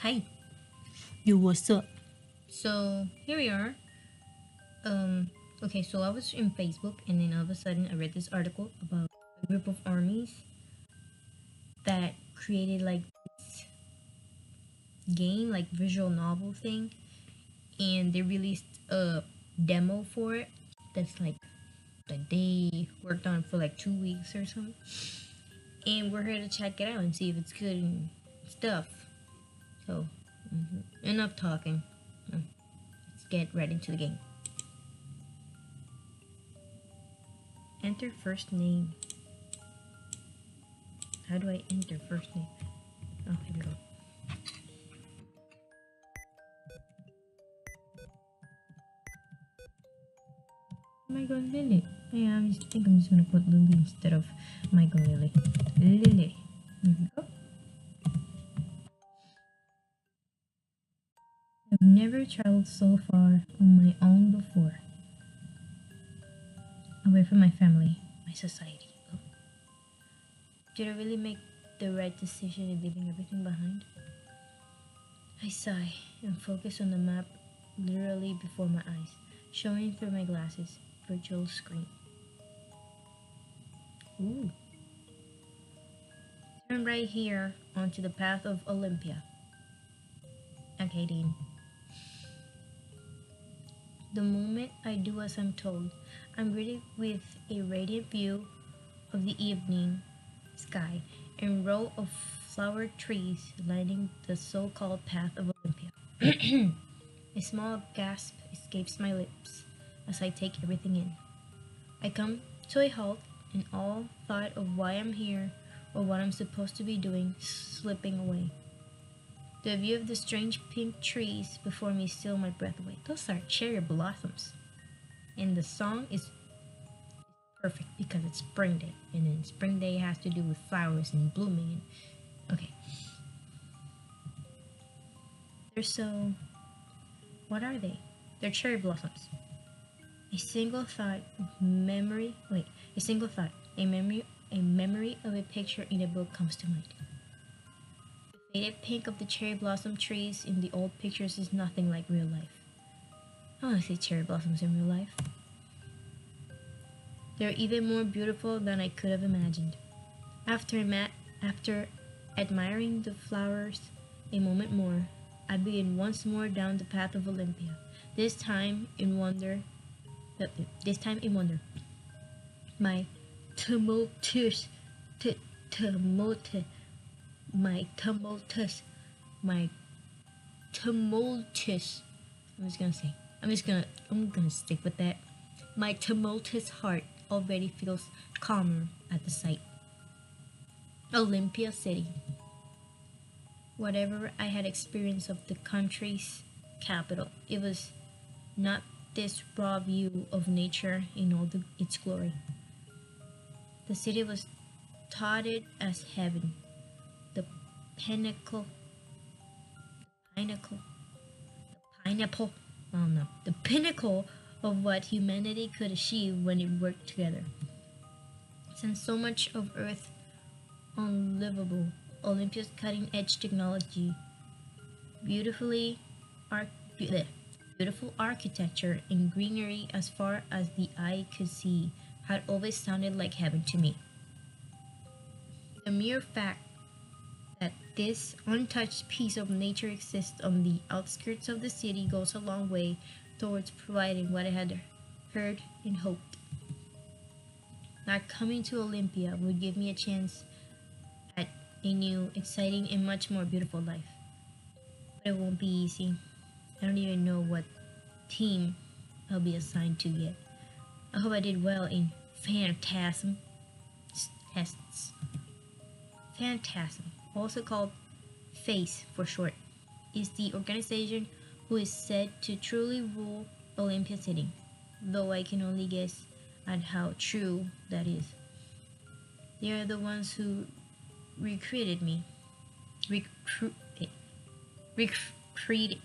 Hi. Yo, what's up? So here we are. Um, okay, so I was in Facebook, and then all of a sudden I read this article about a group of armies that created like this game, like visual novel thing, and they released a demo for it. That's like that they worked on for like 2 weeks or something, and we're here to check it out and see if it's good and stuff. So, enough talking. Let's get right into the game. Enter first name. How do I enter first name? Oh, here we go. Michael Lily. Yeah, think I'm just gonna put Lily instead of Michael Lily. Lily. Here we go. I've never traveled so far on my own before. Away from my family, my society. Oh. Did I really make the right decision in leaving everything behind? I sigh and focus on the map literally before my eyes, showing through my glasses, virtual screen. Ooh. Turn right here onto the path of Olympia. Okay, Dean. The moment I do as I'm told, I'm greeted with a radiant view of the evening sky and row of flowered trees lining the so-called path of Olympia. A small gasp escapes my lips as I take everything in. I come to a halt, and all thought of why I'm here or what I'm supposed to be doing slipping away. The view of the strange pink trees before me steal my breath away. Those are cherry blossoms. And the song is perfect because it's spring day. And then spring day has to do with flowers and blooming. And okay. They're so. What are they? They're cherry blossoms. A single thought, memory. Wait, a single thought, a memory of a picture in a book comes to mind. The faded pink of the cherry blossom trees in the old pictures is nothing like real life. I want to see cherry blossoms in real life. They're even more beautiful than I could have imagined. After admiring the flowers a moment more, I begin once more down the path of Olympia. This time in wonder. This time in wonder. My tumultuous, t- tumult, my tumultuous, my tumultuous. I'm gonna stick with that. My tumultuous heart already feels calmer at the sight. Olympia City. Whatever I had experienced of the country's capital, it was not this raw view of nature in all its glory. The city was touted as heaven, the pinnacle, pinnacle, pineapple, I don't know, the pinnacle of what humanity could achieve when it worked together. Since so much of Earth unlivable, Olympia's cutting-edge technology, beautifully arch- beautiful architecture, and greenery as far as the eye could see had always sounded like heaven to me. The mere fact that this untouched piece of nature exists on the outskirts of the city goes a long way towards providing what I had heard and hoped. Not coming to Olympia would give me a chance at a new, exciting, and much more beautiful life. But it won't be easy. I don't even know what team I'll be assigned to yet. I hope I did well in Phantasm tests. Phantasm, also called FACE for short, is the organization who is said to truly rule Olympia City, though I can only guess at how true that is. They are the ones who recruited me. Recruit, recruited,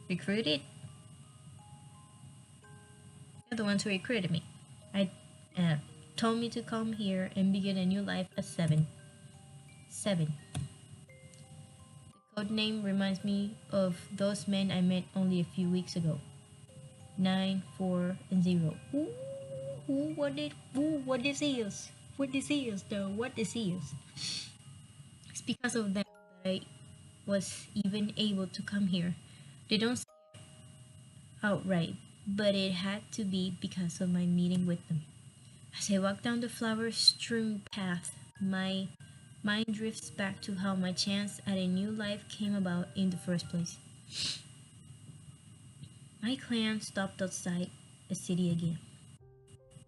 recruited. They're the ones who recruited me. I told me to come here and begin a new life at 7. 7. The code name reminds me of those men I met only a few weeks ago. 9, 4, and 0. What this is? What this is, though? What this is? It's because of them that I was even able to come here. They don't say it outright, but it had to be because of my meeting with them. As I walk down the flower-strewn path, my mind drifts back to how my chance at a new life came about in the first place. My clan stopped outside a city again.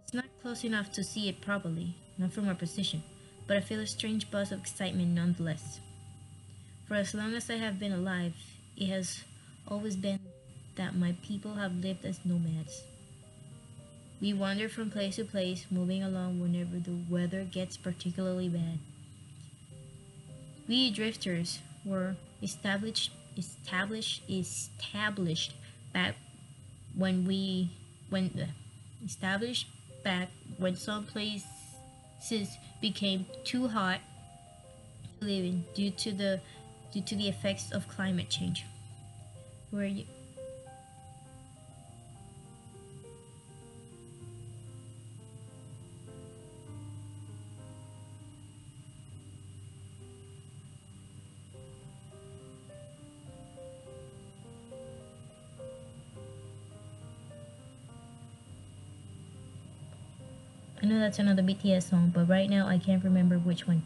It's not close enough to see it properly, not from our position, but I feel a strange buzz of excitement nonetheless. For as long as I have been alive, it has always been that my people have lived as nomads. We wander from place to place, moving along whenever the weather gets particularly bad. We drifters were established back when established back when some places became too hot to live in due to the effects of climate change. Where you, I know that's another BTS song, but right now I can't remember which one.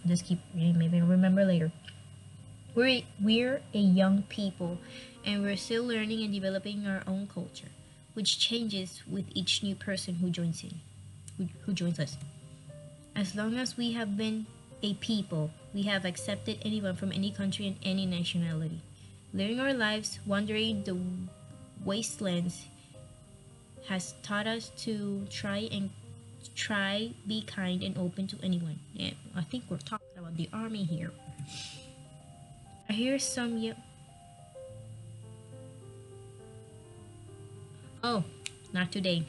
Just keep reading, maybe I'll remember later. We're a young people, and we're still learning and developing our own culture, which changes with each new person who joins us. As long as we have been a people, we have accepted anyone from any country and any nationality. Living our lives, wandering the wastelands, has taught us to be kind and open to anyone. Yeah, I think we're talking about the army here. I hear some Oh, not today.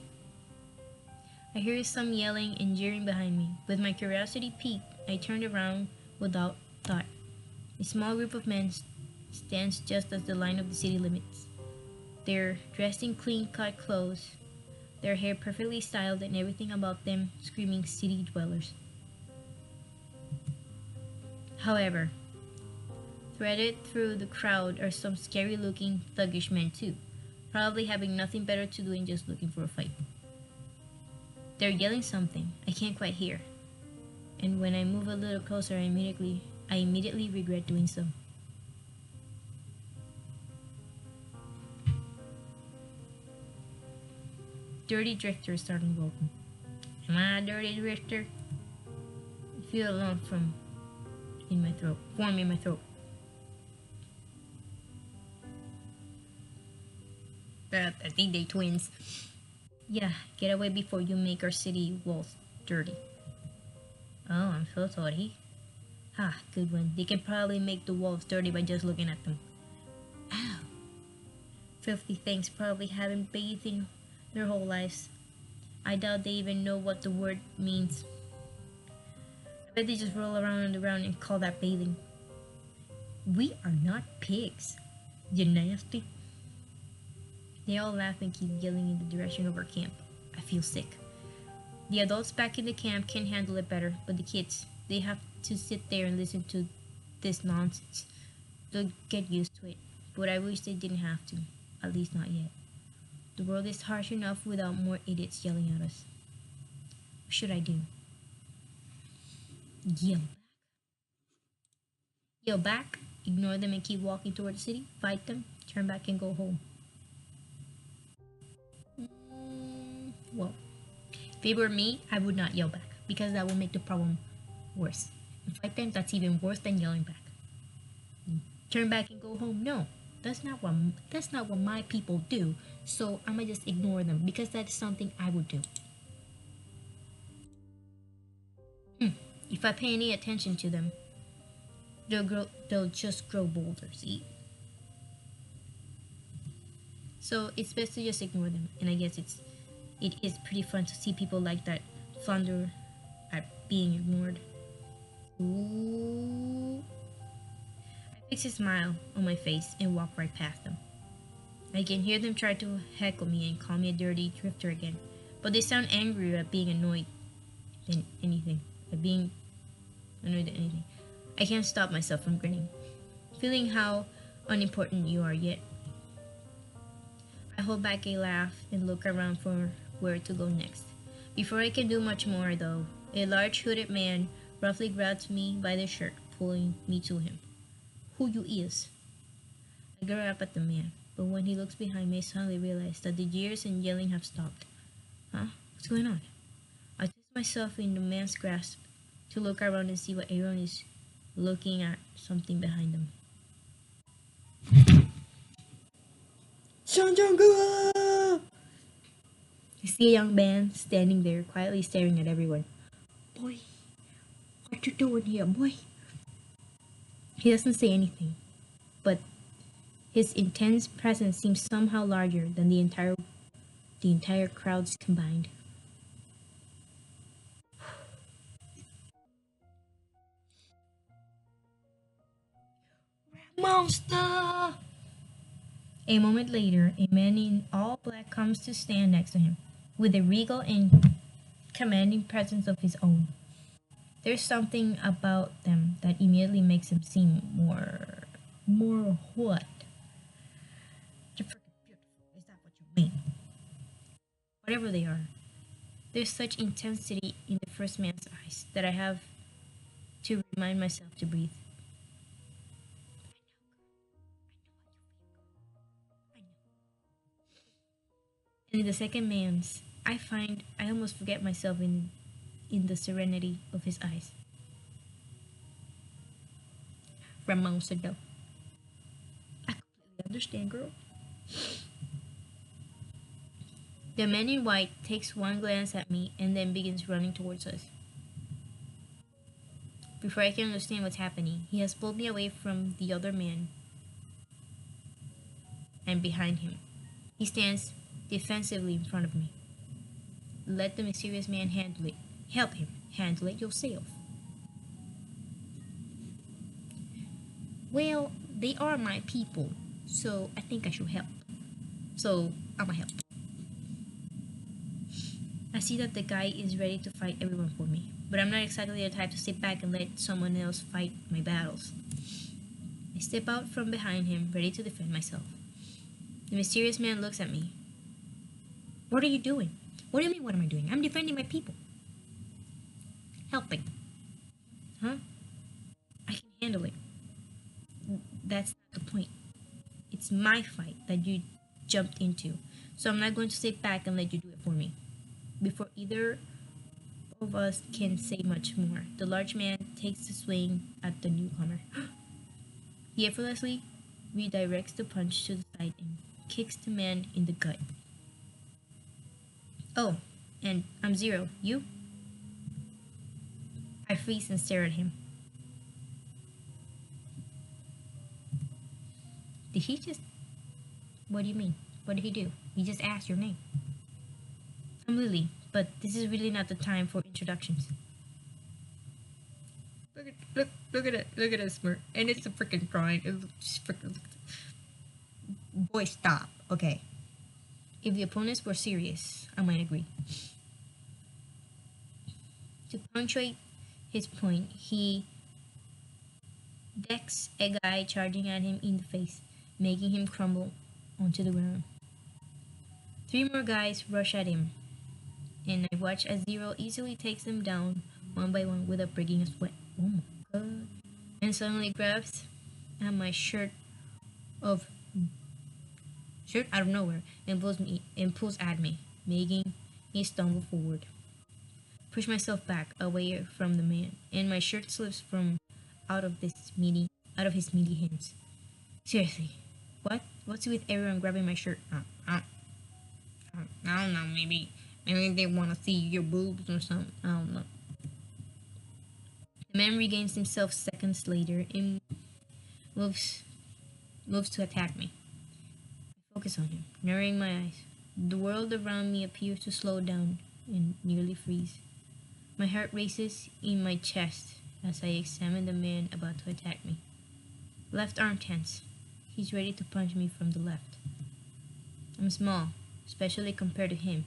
I hear some yelling and jeering behind me. With my curiosity piqued, I turned around without thought. A small group of men stands just as the line of the city limits. They're dressed in clean-cut clothes, their hair perfectly styled and everything about them screaming city dwellers. However, threaded through the crowd are some scary-looking, thuggish men too, probably having nothing better to do and just looking for a fight. They're yelling something I can't quite hear, and when I move a little closer, I immediately regret doing so. Dirty drifter starting welcome. Am I a dirty drifter? I feel a lump form in my throat. I think they twins. Yeah, get away before you make our city walls dirty. Oh, I'm so sorry. Ah, good one. They can probably make the walls dirty by just looking at them. Ow. Filthy things probably haven't bathed in their whole lives. I doubt they even know what the word means. I bet they just roll around on the ground and call that bathing. We are not pigs. You nasty. They all laugh and keep yelling in the direction of our camp. I feel sick. The adults back in the camp can handle it better, but the kids, they have to sit there and listen to this nonsense. They'll get used to it, but I wish they didn't have to. At least not yet. The world is harsh enough without more idiots yelling at us. What should I do? Yell back? Yell back? Ignore them and keep walking toward the city? Fight them? Turn back and go home? Well, if it were me, I would not yell back because that would make the problem worse. And fight them, that's even worse than yelling back. Turn back and go home? No, that's not what my people do. So I'ma just ignore them because that's something I would do. If I pay any attention to them, they'll just grow bolder. See? So it's best to just ignore them. And I guess it is pretty fun to see people like that flounder at being ignored. Ooh. I fix a smile on my face and walk right past them. I can hear them try to heckle me and call me a dirty drifter again, but they sound angrier at being annoyed than anything. At being annoyed at anything. I can't stop myself from grinning, feeling how unimportant you are yet. I hold back a laugh and look around for where to go next. Before I can do much more, though, a large hooded man roughly grabs me by the shirt, pulling me to him. Who you is? I glare up at the man, but when he looks behind me, I suddenly realize that the jeers and yelling have stopped. Huh? What's going on? I twist myself in the man's grasp to look around and see what everyone is looking at something behind them. I see a young man standing there, quietly staring at everyone. Boy, what you doing here, boy? He doesn't say anything, but his intense presence seems somehow larger than the entire crowds combined. Monster! A moment later, a man in all black comes to stand next to him, with a regal and commanding presence of his own. There's something about them that immediately makes him seem more what? You're freaking beautiful. Is that what you mean? Whatever they are, there's such intensity in the first man's eyes that I have to remind myself to breathe. And in the second man's, I find I almost forget myself in the serenity of his eyes. Ramon said no. I completely understand, girl. The man in white takes one glance at me and then begins running towards us. Before I can understand what's happening, he has pulled me away from the other man and behind him. He stands defensively in front of me. Let the mysterious man handle it. Help him handle it yourself. Well, they are my people, so I think I should help. So, I'ma help. I see that the guy is ready to fight everyone for me, but I'm not exactly the type to sit back and let someone else fight my battles. I step out from behind him, ready to defend myself. The mysterious man looks at me. What are you doing? What do you mean, what am I doing? I'm defending my people. Helping. Huh? I can handle it. That's not the point. It's my fight that you jumped into, so I'm not going to sit back and let you do it for me. Before either of us can say much more, the large man takes a swing at the newcomer. He effortlessly redirects the punch to the side and kicks the man in the gut. Oh, and I'm Zero. You? I freeze and stare at him. Did he just... What do you mean? What did he do? He just asked your name. I'm Lily, but this is really not the time for introductions. Look at it. Look at it smirk. And it's a freaking crying. It's freaking... Boy, stop. Okay. If the opponents were serious, I might agree. To punctuate his point, he decks a guy charging at him in the face, making him crumble onto the ground. 3 more guys rush at him, and I watch as Zero easily takes them down one by one without breaking a sweat. Oh my god. And suddenly grabs at my shirt out of nowhere and pulls at me, making me stumble forward. Push myself back away from the man, and my shirt slips from out of his meaty hands. Seriously, what's with everyone grabbing my shirt? I don't know. Maybe they want to see your boobs or something. I don't know. The man regains himself seconds later and moves to attack me. Focus on him, narrowing my eyes. The world around me appears to slow down and nearly freeze. My heart races in my chest as I examine the man about to attack me. Left arm tense. He's ready to punch me from the left. I'm small, especially compared to him,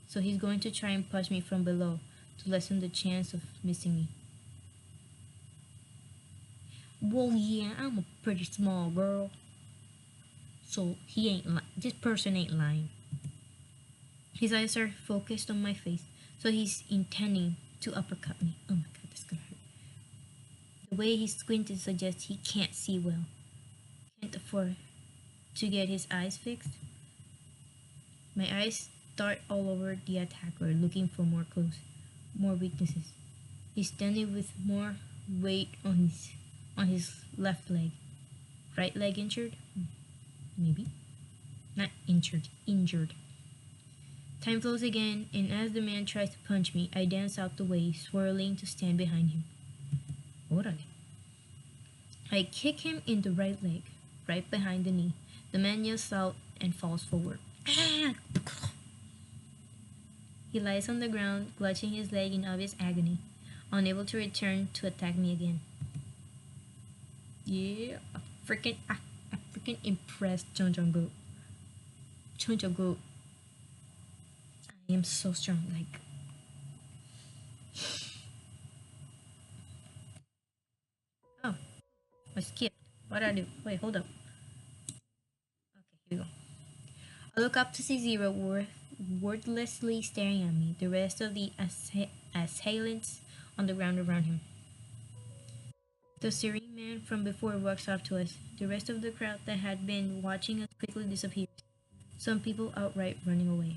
so he's going to try and punch me from below to lessen the chance of missing me. Well, yeah, I'm a pretty small girl. So this person ain't lying. His eyes are focused on my face, so he's intending to uppercut me. Oh my god, that's gonna hurt. The way he's squinted suggests he can't see well. Can't afford to get his eyes fixed. My eyes dart all over the attacker, looking for more clues, more weaknesses. He's standing with more weight on his left leg. Right leg injured? Maybe. Not injured, injured. Time flows again, and as the man tries to punch me, I dance out the way, swirling to stand behind him. Orale. I kick him in the right leg, right behind the knee. The man yells out and falls forward. Ah! He lies on the ground, clutching his leg in obvious agony, unable to return to attack me again. Yeah, I freaking impressed Chonchongo. Chonchongo. I am so strong, like. Oh, I skipped. What did I do? Wait, hold up. Okay, here we go. I look up to see Zero wordlessly staring at me, the rest of the assailants on the ground around him. The serene man from before walks up to us. The rest of the crowd that had been watching us quickly disappears, some people outright running away.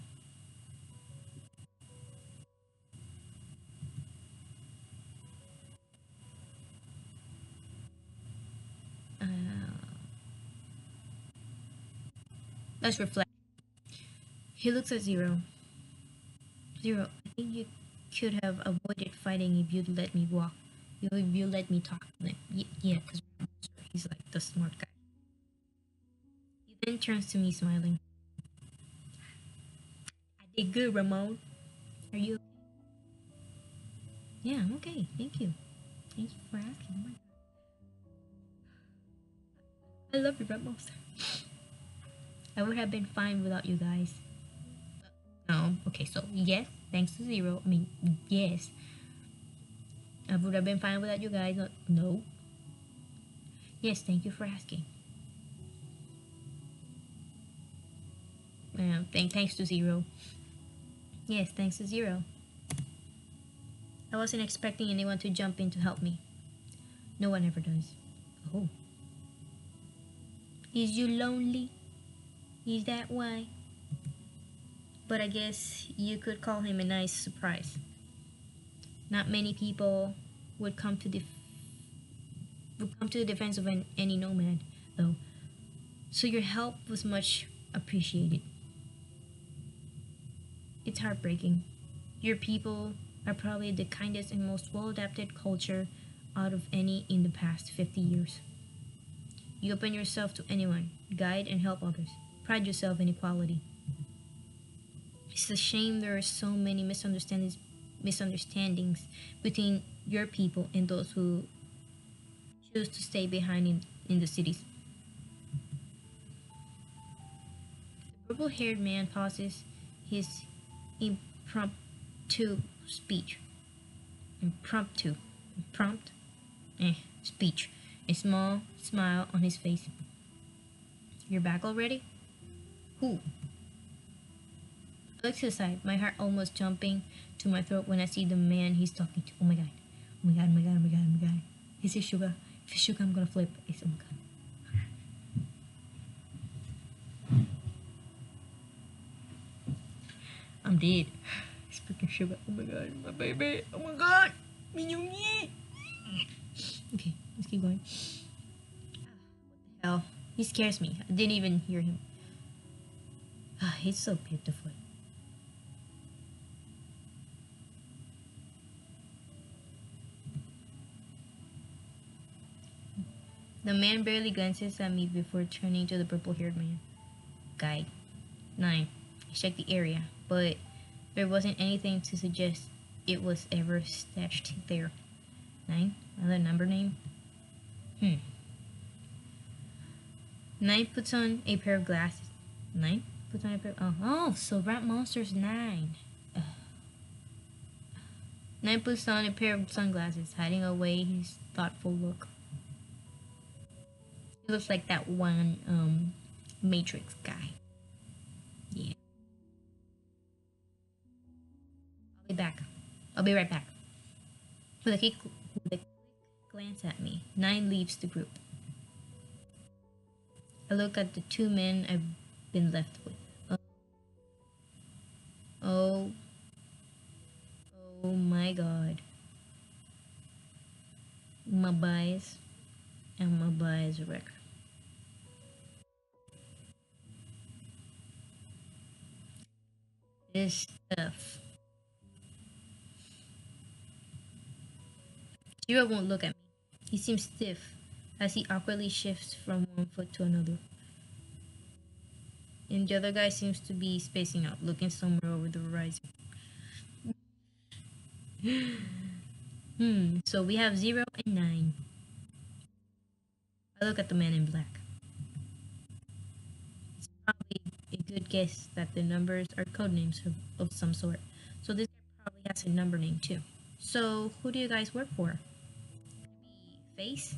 Uh, let's reflect. He looks at Zero. Zero, I think you could have avoided fighting if you'd let me walk. If you let me talk. Like, yeah, because he's like the smart guy. He then turns to me smiling. I did good, Ramon. Are you okay? Yeah, I'm okay. Thank you. Thank you for asking. Oh my God. I love you, Ramon. I would have been fine without you guys. No. Okay, so yes, thanks to Zero. I mean, yes. I would have been fine without you guys. No. Yes, thank you for asking. Thanks to Zero. Yes, thanks to Zero. I wasn't expecting anyone to jump in to help me. No one ever does. Oh. Is you lonely? Is that why? But I guess you could call him a nice surprise. Not many people would come to the defense of any nomad, though. So your help was much appreciated. It's heartbreaking. Your people are probably the kindest and most well-adapted culture out of any in the past 50 years. You open yourself to anyone, guide and help others. Pride yourself in equality. It's a shame there are so many misunderstandings between your people and those who choose to stay behind in the cities. The purple-haired man pauses his impromptu speech. Impromptu speech. A small smile on his face. You're back already? Who? I look to the side, my heart almost jumping to my throat when I see the man he's talking to. Oh my god. Oh my god, oh my god, oh my god, oh my god. Is it sugar? If it's sugar, I'm gonna flip. It's, oh my god. I'm dead. It's freaking sugar. Oh my god, my baby. Oh my god. Okay, let's keep going. What the hell? He scares me. I didn't even hear him. He's so beautiful. The man barely glances at me before turning to the purple-haired man. guide. 9. I checked the area, but there wasn't anything to suggest it was ever stashed there. 9. Another number name? 9 puts on a pair of glasses. 9 puts on a pair of... Oh, so Rat Monster's 9. 9 puts on a pair of sunglasses, hiding away his thoughtful look. He looks like that one Matrix guy. Yeah. I'll be right back. With a quick glance at me, 9 leaves the group. I look at the 2 men I've been left with. Oh my god. My bias and my bias wrecker. This stuff. Gerard won't look at me. He seems stiff as he awkwardly shifts from one foot to another. And the other guy seems to be spacing out, looking somewhere over the horizon. So we have 0 and 9. I look at the man in black. It's probably a good guess that the numbers are code names of some sort. So this guy probably has a number name too. So who do you guys work for? Face?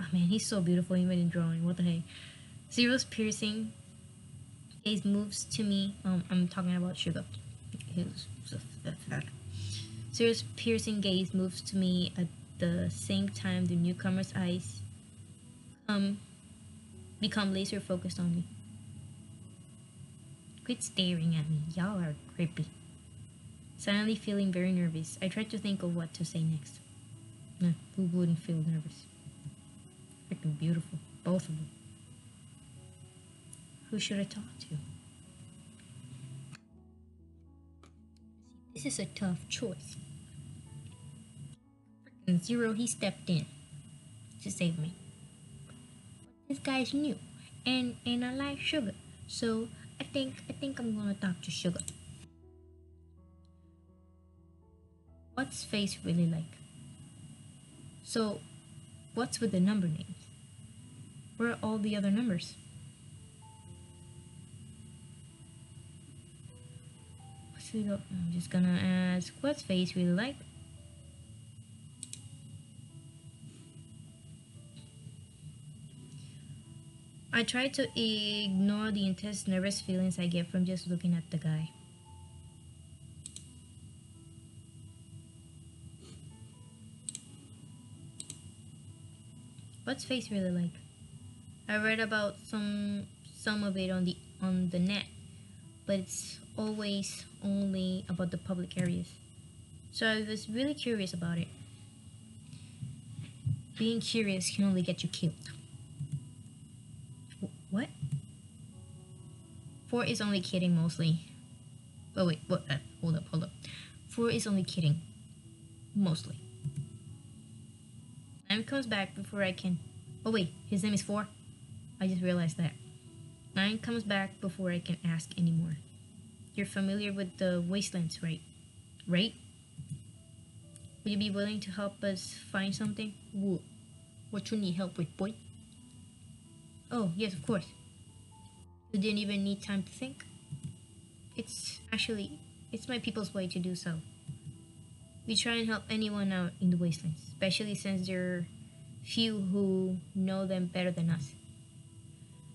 Oh man, he's so beautiful. He made a drawing. What the heck? Zero's piercing gaze moves to me. I'm talking about Sugar. Zero's piercing gaze moves to me at the same time the newcomer's eyes become laser focused on me. Quit staring at me. Y'all are creepy. Suddenly feeling very nervous, I try to think of what to say next. No, who wouldn't feel nervous? Freaking beautiful, both of them. Who should I talk to? This is a tough choice. Freaking Zero, he stepped in to save me. This guy's new, and I like Sugar, so I think I'm gonna talk to Sugar. What's Face really like? So, what's with the number names? Where are all the other numbers? I'm just gonna ask, what's Face really like? I try to ignore the intense nervous feelings I get from just looking at the guy. What's Face really like? I read about some of it on the net, but it's always only about the public areas. So I was really curious about it. Being curious can only get you killed. What? 4 is only kidding mostly. Oh wait, what? Hold up. 4 is only kidding. Mostly. 9 comes back before I can... Oh wait, his name is 4? I just realized that. 9 comes back before I can ask anymore. You're familiar with the wastelands, right? Right? Would you be willing to help us find something? What you need help with, boy? Oh, yes, of course. You didn't even need time to think. It's my people's way to do so. We try and help anyone out in the wastelands, especially since there are few who know them better than us.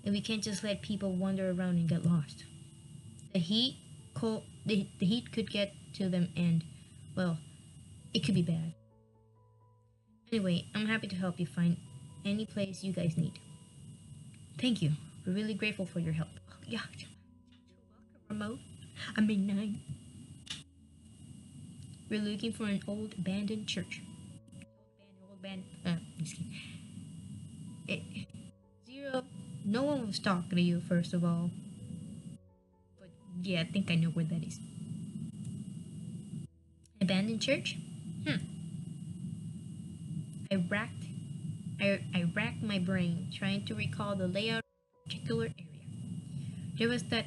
And we can't just let people wander around and get lost. The heat could get to them and, well, it could be bad. Anyway, I'm happy to help you find any place you guys need. Thank you. We're really grateful for your help. Oh, yeah. You're welcome, Remote. 9. We're looking for an old abandoned church. Just kidding. 0. No one was talking to you, first of all. But yeah, I think I know where that is. Abandoned church? I I racked my brain trying to recall the layout of a particular area. There was that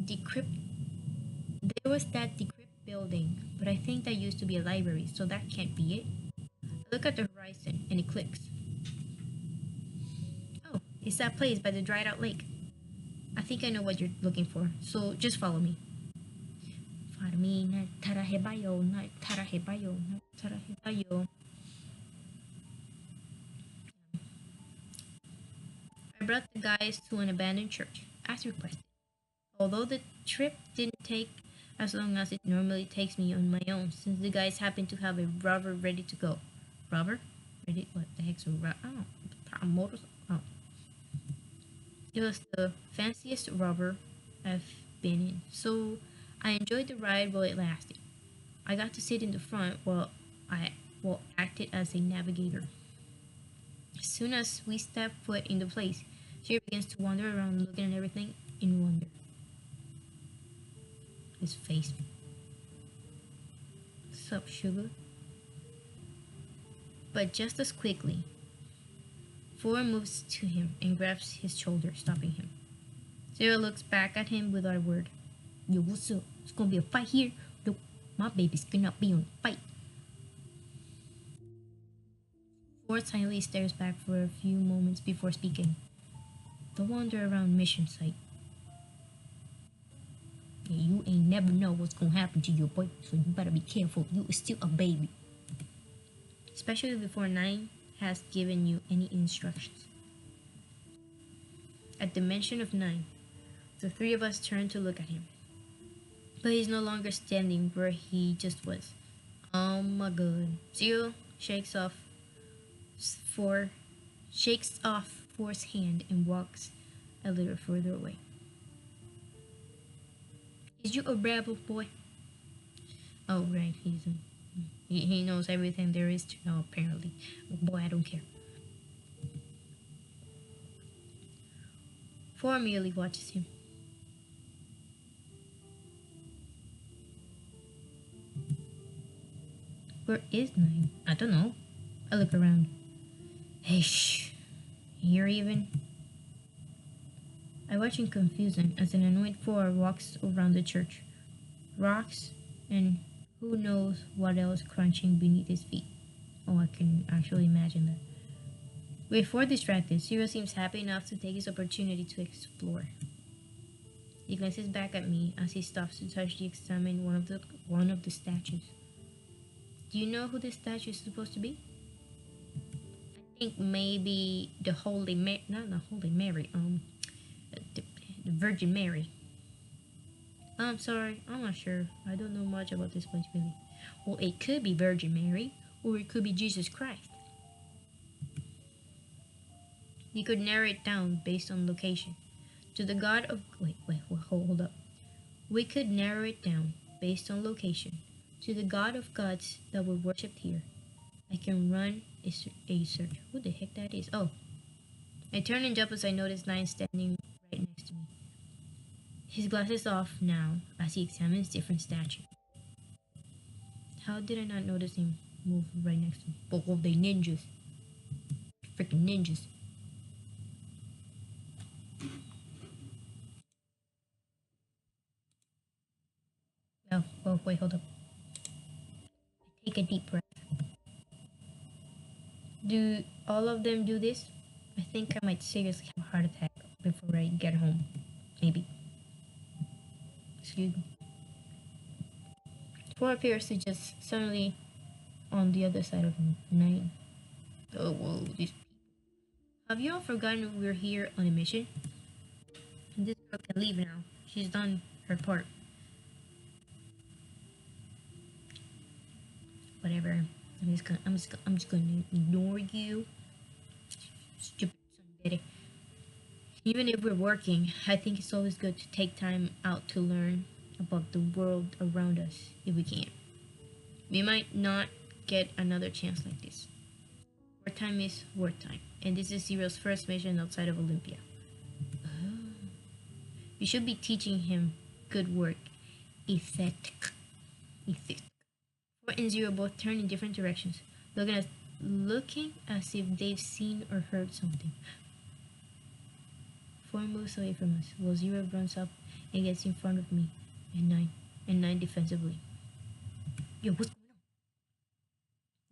decrepit building, but I think that used to be a library, so that can't be it. I look at the horizon and it clicks. Oh, it's that place by the dried out lake. I think I know what you're looking for, so just follow me. Follow me, na tarahebayo, na tarahebayo, na tarahebayo. I brought the guys to an abandoned church, as requested. Although the trip didn't take as long as it normally takes me on my own, since the guys happened to have a rover ready to go. Rover? Ready? What the heck's a rover? Oh, motorcycle. Oh. It was the fanciest rover I've been in, so I enjoyed the ride while it lasted. I got to sit in the front while I acted as a navigator. As soon as we step foot in the place, she begins to wander around looking at everything in wonder. His face. Sup, sugar? But just as quickly, Four moves to him and grabs his shoulder, stopping him. Zero looks back at him without a word. Yo, what's up? It's gonna be a fight here. Nope, my baby's gonna be on a fight. Four silently stares back for a few moments before speaking. The wander around mission site. Yeah, you ain't never know what's gonna happen to your boy, so you better be careful. You is still a baby. Especially before 9 has given you any instructions. At the mention of 9, the three of us turn to look at him. But he's no longer standing where he just was. Oh my god. Zero shakes off Four's hand and walks a little further away. Is you a rebel, boy? Oh, right, he knows everything there is to know, apparently. Boy, I don't care. Four merely watches him. Where is 9? I don't know. I look around. Hey, shh. Here even? I watch in confusion as an annoyed Four walks around the church. Rocks and who knows what else crunching beneath his feet. Oh, I can actually imagine that. With Four distracted, Zero seems happy enough to take his opportunity to explore. He glances back at me as he stops to examine one of the statues. Do you know who this statue is supposed to be? I think maybe the Holy Mary, not the Holy Mary, the Virgin Mary. I'm sorry, I'm not sure. I don't know much about this place really. Well, it could be Virgin Mary, or it could be Jesus Christ. You could narrow it down based on location. To the God of hold up. We could narrow it down based on location to the God of gods that were worshipped here. I can run a search. Who the heck that is? Oh. I turn and jump as I notice 9 standing right next to me. His glasses off now as he examines different statues. How did I not notice him move right next to me? Oh, they ninjas. Freaking ninjas. Oh, wait, hold up. Take a deep breath. Do all of them do this? I think I might seriously have a heart attack before I get home. Maybe. Excuse me. Four appears to just suddenly on the other side of 9. Oh, whoa, these people. Have you all forgotten we're here on a mission? This girl can leave now. She's done her part. Whatever. I'm just gonna ignore you. Stupid son of a bitch. Even if we're working, I think it's always good to take time out to learn about the world around us if we can. We might not get another chance like this. Wartime is wartime, and this is Zero's first mission outside of Olympia. We should be teaching him good work ethic. Four and Zero both turn in different directions, looking at looking as if they've seen or heard something. 4 moves away from us, while Zero runs up and gets in front of me, and nine defensively. Yo, what's going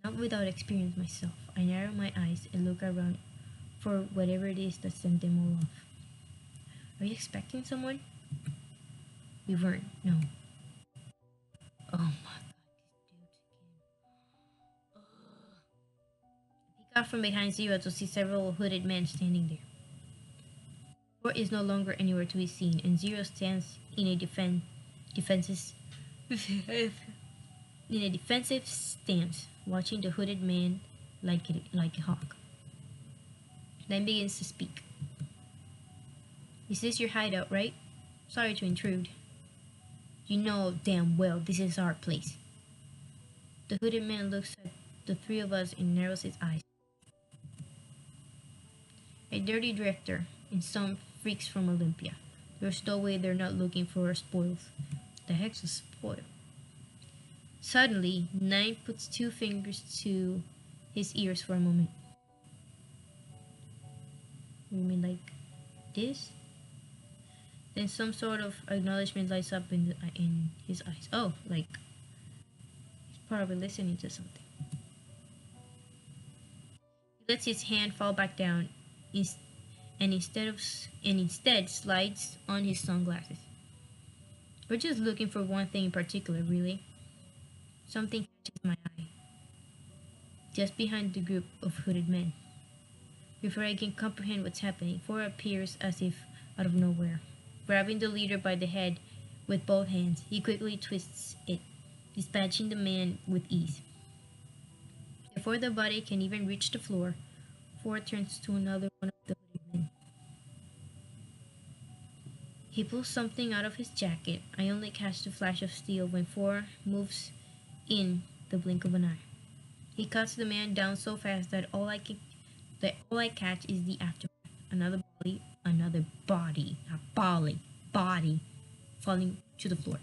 on? Not without experience myself, I narrow my eyes and look around for whatever it is that sent them all off. Are you expecting someone? We weren't, no. Oh my god, these dudes again. I peek out from behind Zero to see several hooded men standing there. Four is no longer anywhere to be seen, and Zero stands in a defensive stance, watching the hooded man like a hawk. Then begins to speak. Is this your hideout, right? Sorry to intrude. You know damn well this is our place. The hooded man looks at the three of us and narrows his eyes. A dirty drifter and some freaks from Olympia. There's no way they're not looking for our spoils. The heck's a spoil? Suddenly, Nine puts two fingers to his ears for a moment. You mean like this? Then some sort of acknowledgement lights up in his eyes. Oh, like he's probably listening to something. He lets his hand fall back down, and instead slides on his sunglasses. We're just looking for one thing in particular, really. Something catches my eye. Just behind the group of hooded men. Before I can comprehend what's happening, Four appears as if out of nowhere. Grabbing the leader by the head with both hands, he quickly twists it, dispatching the man with ease. Before the body can even reach the floor, Four turns to another one of the hooded men. He pulls something out of his jacket. I only catch the flash of steel when Four moves in the blink of an eye. He cuts the man down so fast that all I catch is the aftermath. Another body, falling to the floor.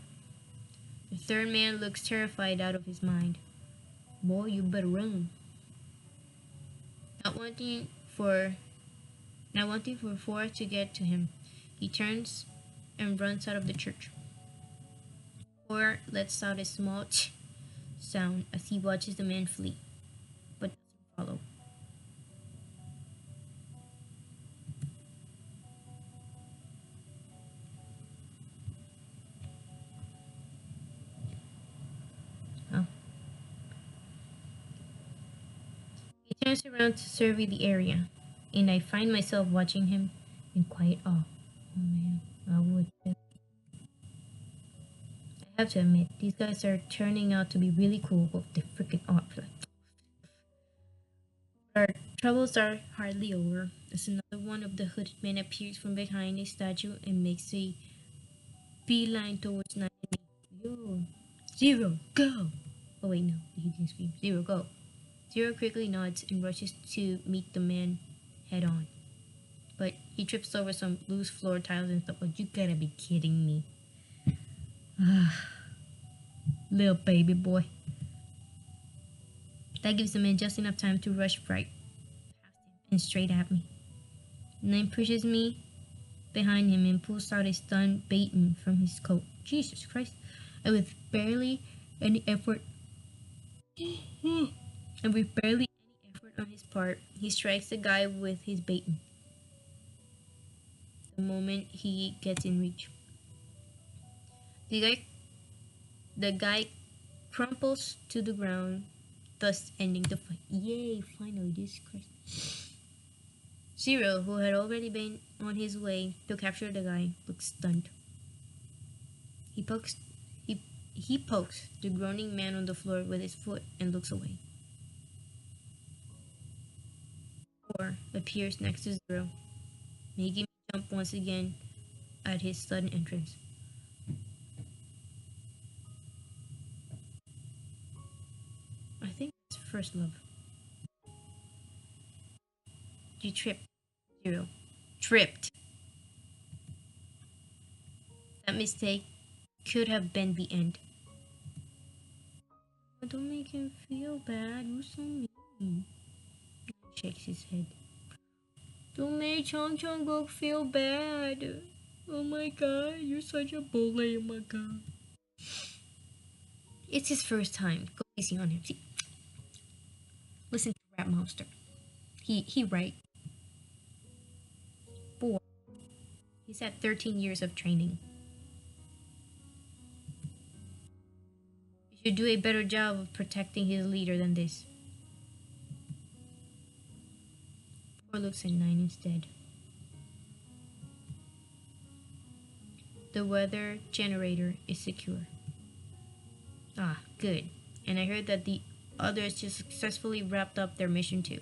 The third man looks terrified out of his mind. Boy, you better run. Not wanting for Four to get to him, he turns and runs out of the church. Four lets out a small sound as he watches the man flee, but doesn't follow. Oh. He turns around to survey the area, and I find myself watching him in quiet awe. Oh man, I would. I have to admit, these guys are turning out to be really cool with the freaking art. Our troubles are hardly over, as another one of the hooded men appears from behind a statue and makes a beeline towards Nine and me. Yo, Zero, go! Oh wait, no, he didn't scream. Zero, go! Zero quickly nods and rushes to meet the man head on. But he trips over some loose floor tiles and stuff. Like, you gotta be kidding me. Little baby boy. That gives the man just enough time to rush right past him and straight at me. Nine pushes me behind him and pulls out a stun baton from his coat. Jesus Christ. And with barely any effort on his part, he strikes the guy with his baton. The moment he gets in reach, the guy crumples to the ground, thus ending the fight. Yay, finally, Jesus Christ. Zero, who had already been on his way to capture the guy, looks stunned. He pokes the groaning man on the floor with his foot and looks away. Four appears next to Zero, making me jump once again at his sudden entrance. I think it's first love. You tripped, Zero. Tripped. That mistake could have been the end. Don't make him feel bad. You're so mean. Shakes his head. Don't make Chong Chong go feel bad. Oh my god, you're such a bully, oh my god. It's his first time. Go easy on him. See? Listen to Rap Monster. He right. Boy. He's had 13 years of training. You should do a better job of protecting his leader than this. Poor looks at 9 instead. The weather generator is secure. Ah, good. And I heard that the others just successfully wrapped up their mission too.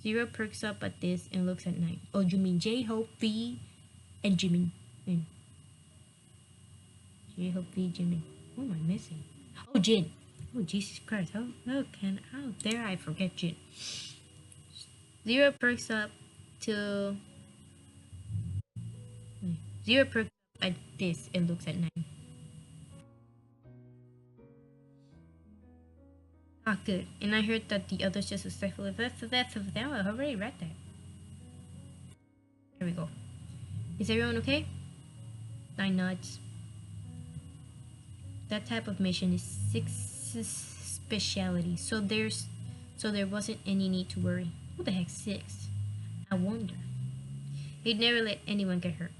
0 perks up at this and looks at 9. Oh, you mean J-Hope, V, and Jimin. J-Hope, V, Jimin. Who am I missing? Oh, Jin. Oh, Jesus Christ. How dare I forget Jin? 0 perks up to... 0 perks up at this and looks at 9. Ah, good. And I heard that the others just successfully... I already read that. There we go. Is everyone okay? 9 nods. That type of mission is 6's specialty, so there wasn't any need to worry. Who the heck's 6? I wonder. He'd never let anyone get hurt.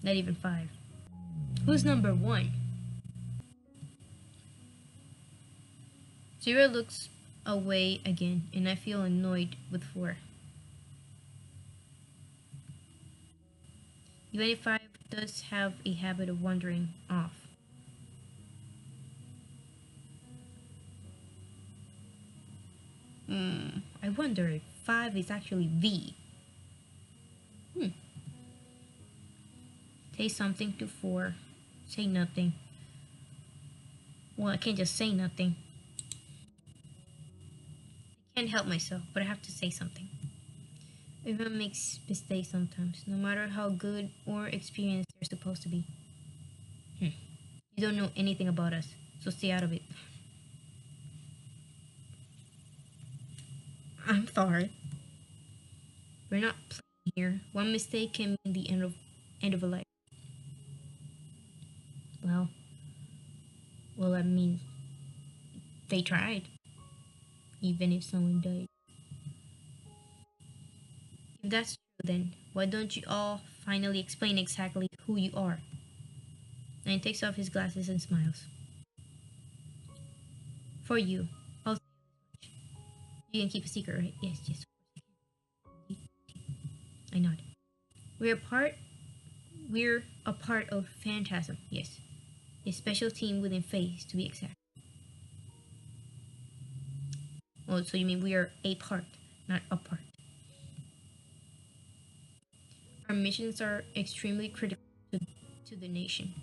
Not even 5. Who's number 1? 0 looks away again, and I feel annoyed with 4. Even 5 does have a habit of wandering off. I wonder if 5 is actually V. Say something to 4. Say nothing. Well, I can't just say nothing. I can't help myself, but I have to say something. Everyone makes mistakes sometimes, no matter how good or experienced they're supposed to be. You don't know anything about us, so stay out of it. I'm sorry. We're not playing here. One mistake can mean the end of a life. Well, I mean, they tried. Even if someone died. If that's true, then why don't you all finally explain exactly who you are? And he takes off his glasses and smiles. For you, I'll say this much. You can keep a secret, right? Yes, of course. I nod. We're a part of Phantasm, yes. A special team within Phase, to be exact. Oh, so you mean we are a part, not a part. Our missions are extremely critical to the nation.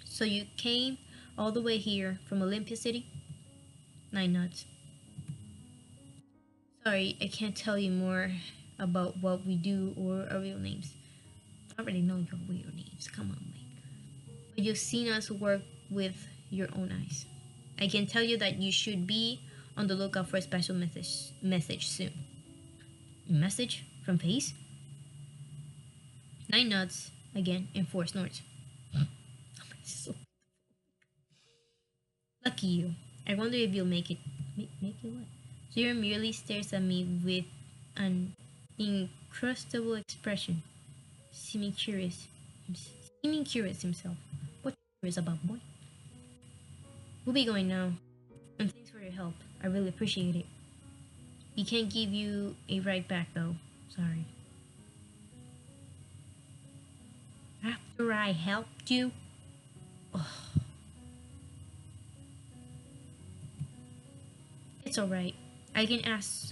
So you came all the way here from Olympia City? 9 nods. Sorry, I can't tell you more about what we do or our real names. I already know your real names, come on, Mike. But you've seen us work with your own eyes. I can tell you that you should be on the lookout for a special message soon. A message from Phase? 9 nods again and 4 snorts. Lucky you. I wonder if you'll make it. Make it what? Zero merely stares at me with an incrustable expression, seeming curious himself. What you curious about, boy? We'll be going now. And thanks for your help. I really appreciate it. We can't give you a ride back though. Sorry. After I helped you? Oh. It's alright. I can ask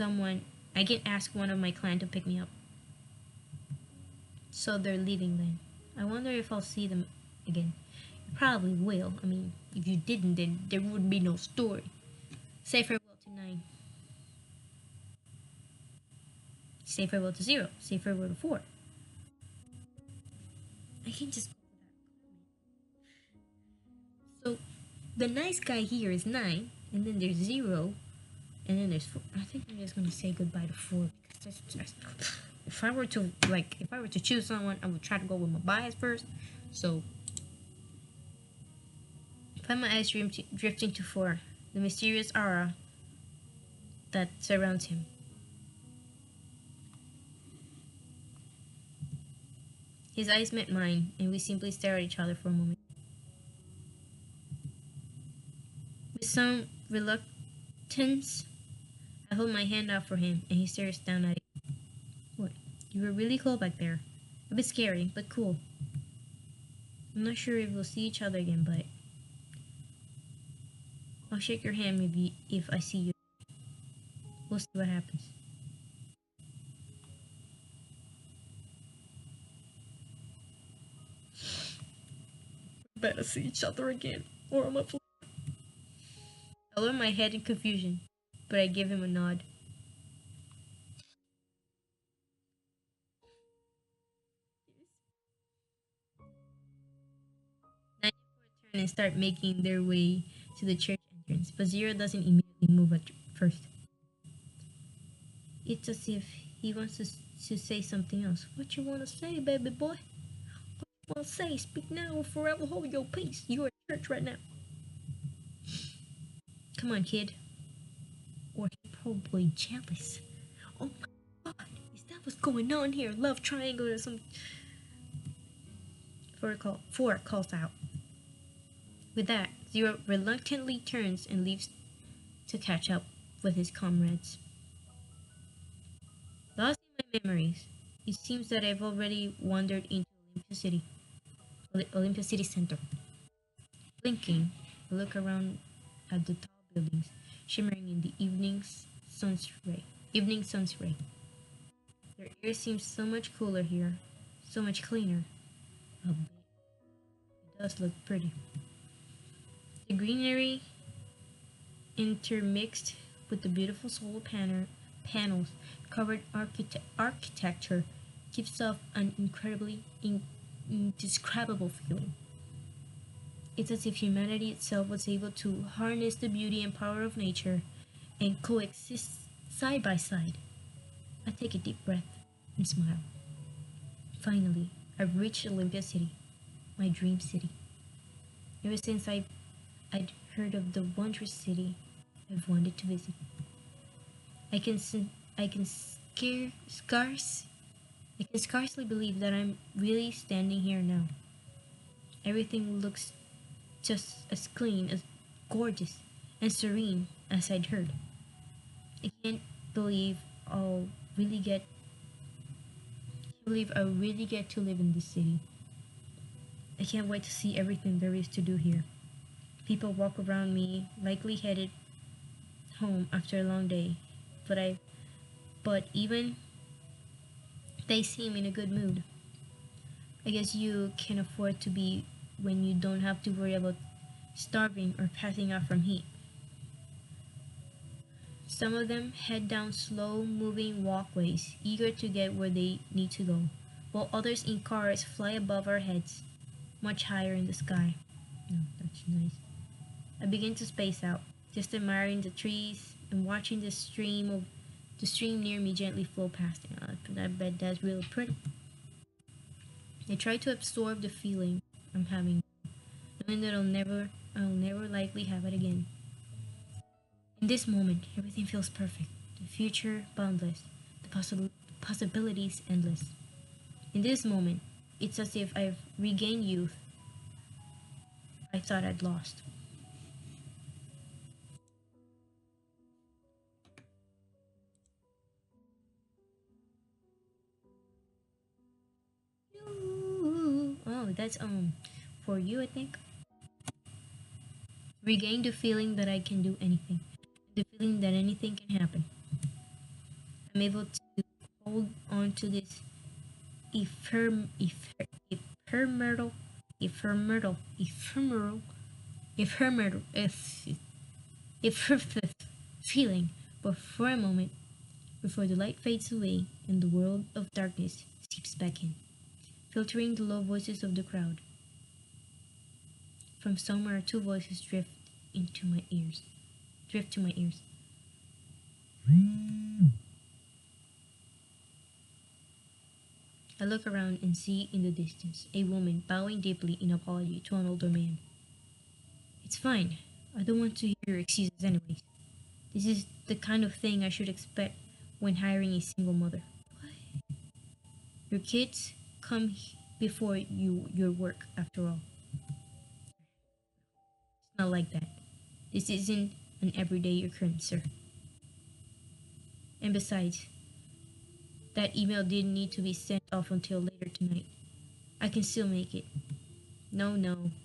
one of my clan to pick me up. So they're leaving then. I wonder if I'll see them again. You probably will. I mean, if you didn't, then there would be no story. Say farewell to 9. Say farewell to 0. Say farewell to 4. I can just... So, the nice guy here is 9, and then there's 0, and then there's 4. I think I'm just gonna say goodbye to 4 because that's just. If I were to choose someone, I would try to go with my bias first. So, find my eyes drifting to 4, the mysterious aura that surrounds him. His eyes met mine, and we simply stared at each other for a moment. With some reluctance, I hold my hand out for him, and he stares down at it. What? You were really cool back there. A bit scary, but cool. I'm not sure if we'll see each other again, but I'll shake your hand if I see you. We'll see what happens. Better see each other again, or I'm up. I lower my head in confusion, but I give him a nod. Turn and start making their way to the church entrance, but Zero doesn't immediately move at first. It's as if he wants to say something else. What you want to say, baby boy? What you want to say? Speak now or forever hold your peace. You're at church right now. Come on, kid. Or he's probably jealous. Oh my god, is that what's going on here? Love triangle or some... 4 calls out. With that, Zero reluctantly turns and leaves to catch up with his comrades. Lost in my memories, it seems that I've already wandered into Olympia City Center. Blinking, I look around at the tall buildings, shimmering in the evening sun's ray. Their air seems so much cooler here, so much cleaner. Oh, it does look pretty. The greenery intermixed with the beautiful solar panels covered architecture gives off an incredibly indescribable feeling. It's as if humanity itself was able to harness the beauty and power of nature and coexist side by side. I take a deep breath and smile. Finally, I've reached Olympia City, my dream city. Ever since I'd heard of the wondrous city I've wanted to visit. I can scarcely believe that I'm really standing here now. Everything looks just as clean, as gorgeous, and serene as I'd heard. I can't believe I really get to live in this city. I can't wait to see everything there is to do here. People walk around me, likely headed home after a long day, but even they seem in a good mood. I guess you can afford to be when you don't have to worry about starving or passing out from heat. Some of them head down slow-moving walkways, eager to get where they need to go, while others in cars fly above our heads, much higher in the sky. Oh, that's nice. I begin to space out, just admiring the trees and watching the stream near me gently flow past. I bet that's really pretty. I try to absorb the feeling I'm having, knowing that I'll never likely have it again. In this moment, everything feels perfect. The future boundless, the possibilities endless. In this moment, it's as if I've regained youth I thought I'd lost. Oh, that's for you, I think. Regain the feeling that I can do anything. The feeling that anything can happen. I'm able to hold on to this ephemeral, ephemeral, ephemeral, ephemeral, ephemeral feeling, but for a moment, before the light fades away and the world of darkness seeps back in, filtering the low voices of the crowd. From somewhere, 2 voices drift to my ears. I look around and see in the distance a woman bowing deeply in apology to an older man. It's fine. I don't want to hear your excuses anyways. This is the kind of thing I should expect when hiring a single mother. Your kids come before your work, after all. It's not like that. This isn't an everyday occurrence, sir. And besides, that email didn't need to be sent off until later tonight. I can still make it. No,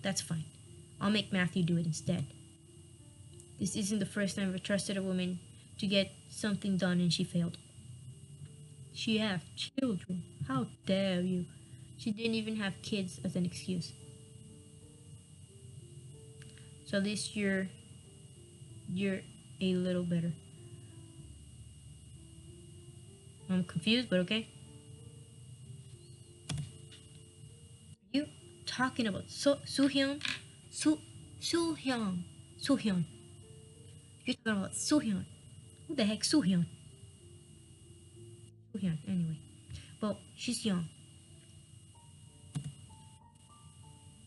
that's fine. I'll make Matthew do it instead. This isn't the first time I've trusted a woman to get something done and she failed. She have children. How dare you? She didn't even have kids as an excuse. So at least you're a little better. I'm confused, but okay. You talking about Soo-hyun? Soo-hyun. You're talking about Soo-hyun. Who the heck Soo-hyun? Soo-hyun, anyway. Well, she's young.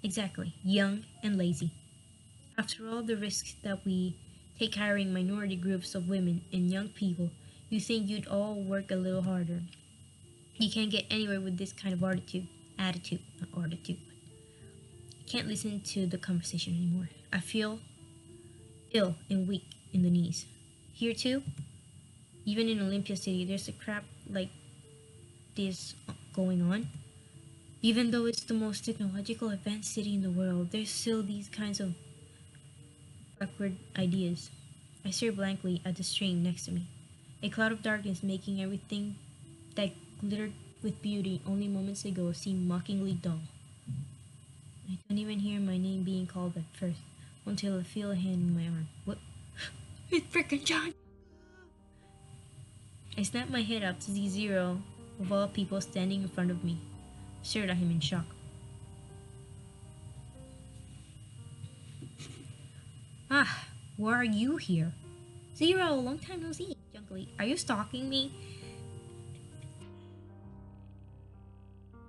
Exactly. Young and lazy. After all the risks that we take hiring minority groups of women and young people, you think you'd all work a little harder. You can't get anywhere with this kind of attitude. Not attitude. I can't listen to the conversation anymore. I feel ill and weak in the knees. Here too, even in Olympia City, there's a crap like this going on. Even though it's the most technological advanced city in the world, there's still these kinds of backward ideas. I stare blankly at the string next to me. A cloud of darkness making everything that glittered with beauty only moments ago seem mockingly dull. I don't even hear my name being called at first, until I feel a hand in my arm. What? It's frickin' John! I snap my head up to see Zero, of all people, standing in front of me. I stared at him in shock. Ah, why are you here? Zero, long time no see. Junkly, are you stalking me?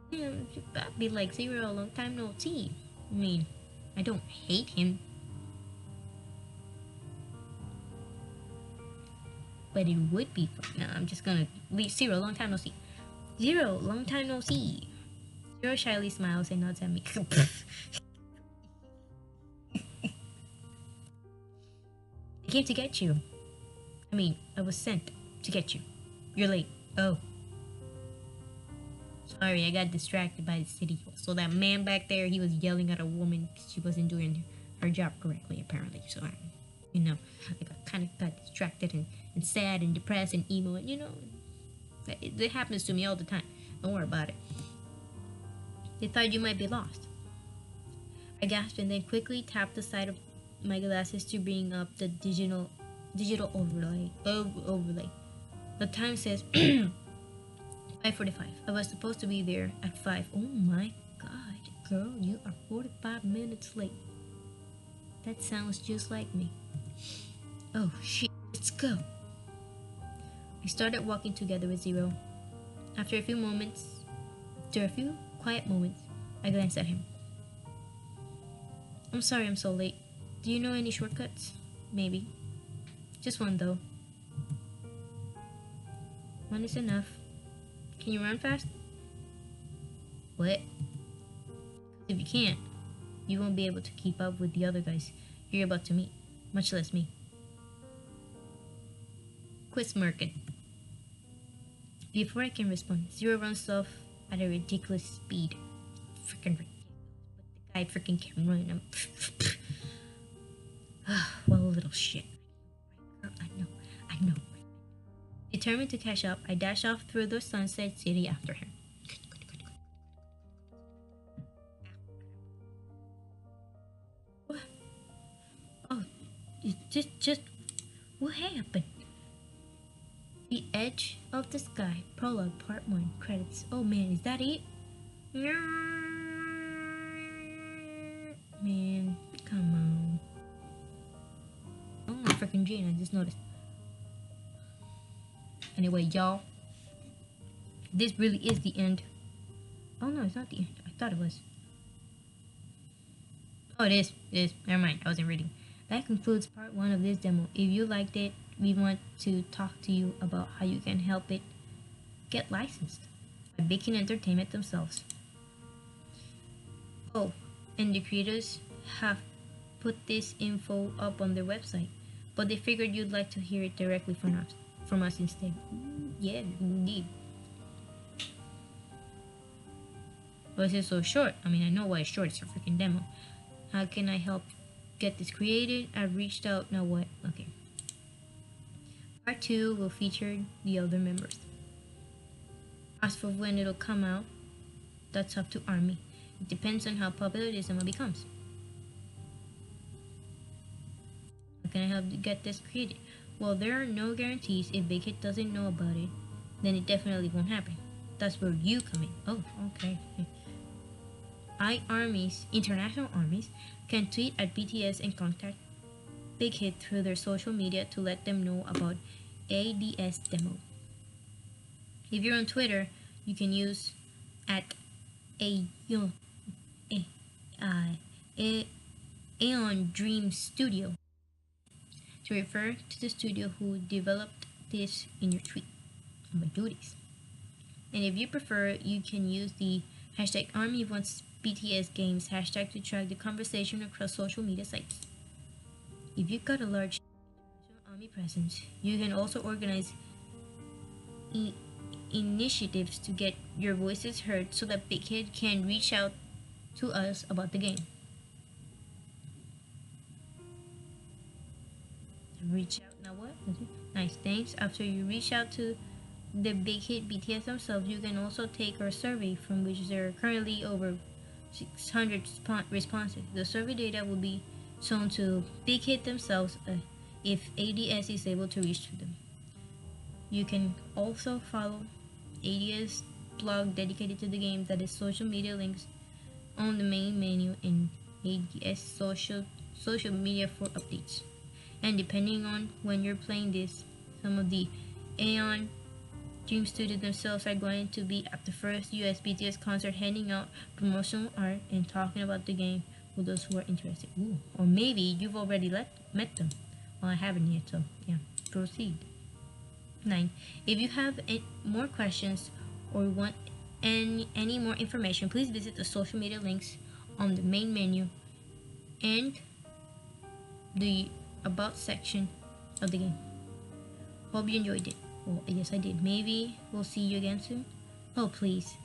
Yeah, that'd be like Zero, long time no see. I mean, I don't hate him. But it would be fun. No, I'm just gonna leave Zero, long time no see. Zero, long time no see. Zero shyly smiles and nods at me. I came to get you. I was sent to get you. You're late. Oh. Sorry, I got distracted by the city. So that man back there, he was yelling at a woman because she wasn't doing her job correctly, apparently. So I kind of got distracted and sad and depressed and emo. And, it happens to me all the time. Don't worry about it. They thought you might be lost. I gasped and then quickly tapped the side of my glasses to bring up the digital overlay. The time says 5:45. I was supposed to be there at 5. Oh my god, girl, you are 45 minutes late. That sounds just like me. Oh shit, let's go. I started walking together with Zero. After a few quiet moments, I glanced at him. I'm sorry I'm so late. Do you know any shortcuts? Maybe. Just one though. One is enough. Can you run fast? What? If you can't, you won't be able to keep up with the other guys you're about to meet, much less me. Quit smirking. Before I can respond, Zero runs off at a ridiculous speed. Freaking ridiculous. But the guy freaking can run. Well, a little shit. Girl, I know. Determined to catch up, I dash off through the sunset city after him. What? Oh, just what happened? The Edge of the Sky, Prologue, Part 1, credits. Oh man, is that it? Man, come on. Oh, freaking Jane, I just noticed. Anyway, y'all, this really is the end. Oh no, it's not the end. I thought it was. Oh, it is. It is. Never mind. I wasn't reading. That concludes part 1 of this demo. If you liked it, we want to talk to you about how you can help it get licensed by BigHit Entertainment themselves. Oh, and the creators have put this info up on their website, but they figured you'd like to hear it directly from us instead. Yeah, indeed. Why is it so short? I mean, I know why it's short. It's a freaking demo. How can I help get this created? I've reached out. Now what? Okay. Part 2 will feature the other members. As for when it'll come out, that's up to Army. It depends on how popular this demo becomes. How can I help get this created? Well, there are no guarantees. If BigHit doesn't know about it, then it definitely won't happen. That's where you come in. Oh, okay. International armies, can tweet at BTS and contact BigHit through their social media to let them know about ADS demo. If you're on Twitter, you can use at Aeon Dream Studio to refer to the studio who developed this in your tweet. I'm gonna do this. And if you prefer, you can use the hashtag Army Wants BTS Games hashtag to track the conversation across social media sites. If you've got a large Army presence, you can also organize initiatives to get your voices heard so that BigHit can reach out to us about the game. Reach out now what? Nice, thanks. After you reach out to the BigHit BTS themselves, you can also take our survey, from which there are currently over 600 responses. The survey data will be shown to BigHit themselves if ADS is able to reach to them. You can also follow ADS blog dedicated to the game, that is social media links on the main menu in ADS social media for updates. And depending on when you're playing this, some of the Aeon Dream Studio themselves are going to be at the first US BTS concert, handing out promotional art and talking about the game with those who are interested. Ooh. Or maybe you've already met them. Well, I haven't yet, so yeah, proceed. 9. If you have more questions or want any more information, please visit the social media links on the main menu and the About section of the game. Hope you enjoyed it. Well, yes, I did. Maybe we'll see you again soon. Oh, please.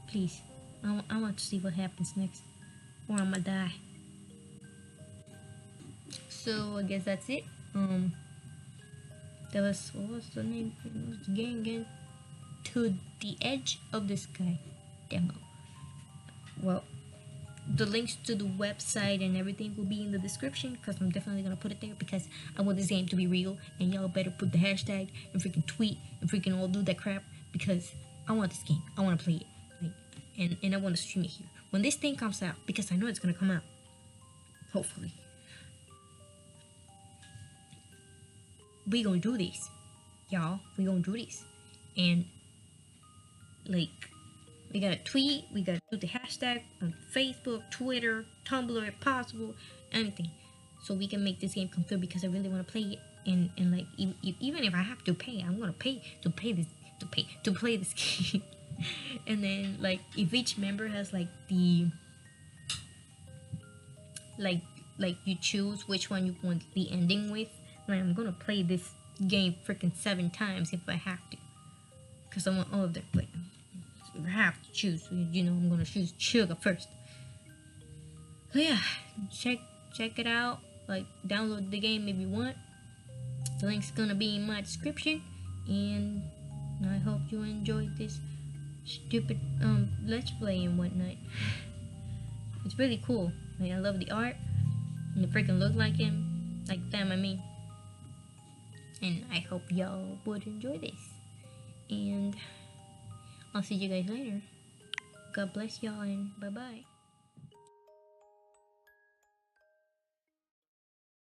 Please. I want to see what happens next. Or I'm gonna die. So, I guess that's it. That was, what was the name? It was the game again. To the Edge of the Sky demo. Well, the links to the website and everything will be in the description, because I'm definitely gonna put it there, because I want this game to be real, and y'all better put the hashtag and freaking tweet and freaking all do that crap, because I want this game. I want to play it, like, and I want to stream it here when this thing comes out, because I know it's gonna come out. Hopefully, we gonna do this, y'all. We gonna do this, and like. We gotta tweet, we gotta do the hashtag on Facebook, Twitter, Tumblr if possible, anything. So we can make this game come through, because I really wanna play it, and like even if I have to pay, I'm gonna pay to play this game. And then like if each member has like the like you choose which one you want the ending with, like I'm gonna play this game freaking 7 times if I have to. Cause I want all of them, like I have to choose, you know, I'm gonna choose sugar first. So yeah, check it out, like download the game if you want. The link's gonna be in my description, and I hope you enjoyed this stupid let's play and whatnot. It's really cool. Like, I love the art, and the freaking look like him, like them, I mean. And I hope y'all would enjoy this, and I'll see you guys later. God bless y'all, and bye-bye.